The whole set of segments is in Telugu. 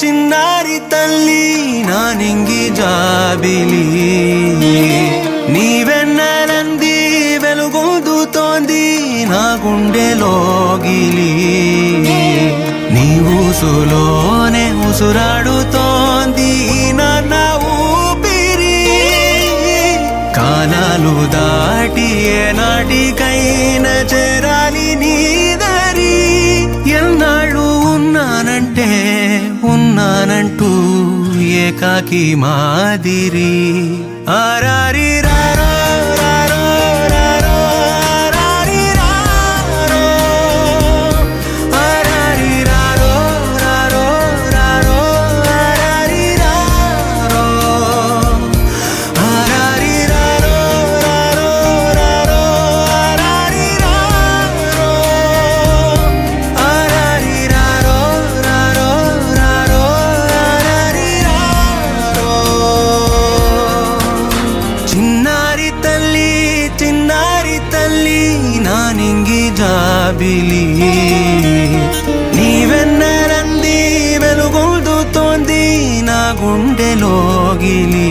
చిన్నారి తల్లి నా నింగి జాబిలి నీవెన్నెలంది వెలుగొందుతోంది నా గుండెలోగిలి నీ ఊసులోనే ఉసురాడుతోంది నాన్న ఊపిరి కాలాలు దాటి ఏనాటికైనా చేరాలి నీ దరి ఎన్నాళ్ళు ఉన్నానంటూ ఏకాకి మాదిరి ఆరారి రారో రారో రారో ఆరారి రారో ఆరారి రారో రారో రారో ఆరారి రారో ఆరారి రారో రారో రారో ఆరారి రారో ఆరారి రారో రారో రారో ఆరారి రారో చిన్నారి తల్లి నా నింగి జాబిలి నీవెన్నెలంది వెలుగొందుతోంది నా గుండెలోగిలి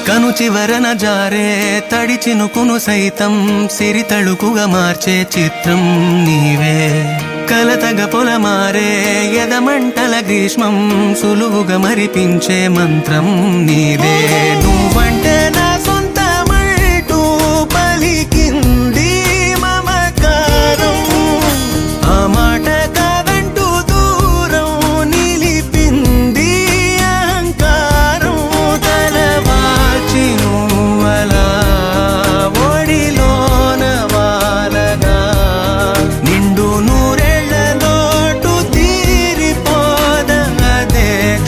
కను చివరన జారే తడి చినుకును సైతం సిరి తళుకుగా మార్చే చిత్రం నీవే కలతగ పొలమారే ఎదమంటల గ్రీష్మం సులువుగా మరిపించే మంత్రం నీదే నువ్వంటే నా సొంతమంటూ పలికింది మమకారం ఆ మాట కాదంటూ దూరం నిలిపింది అహంకారం తలవాచి నువ్వలా ఒడిలోన వాలగా నిండు నూరేళ్ల లోటు తీరిపోదదే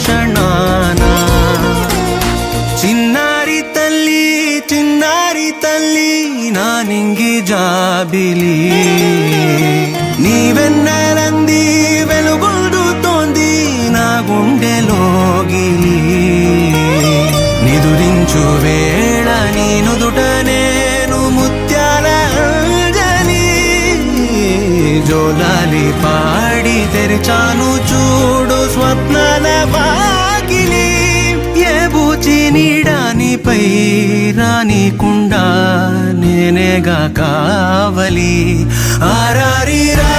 క్షణాన చిన్నారి తల్లి నా నింగి జాబిలి నీవెన్నెలంది వెలుగొందుతోంది నా గుండెలోగిలి నిదురించు వేళ నీ నుదుట నేను ముత్యాల అంజలి జోలాలి పాడి తెరిచాను చూడు స్వప్నాల వాకిలి ఏ బూచి నీడానిపై రానికుండా నేనేగా కావలి ఆరారి రా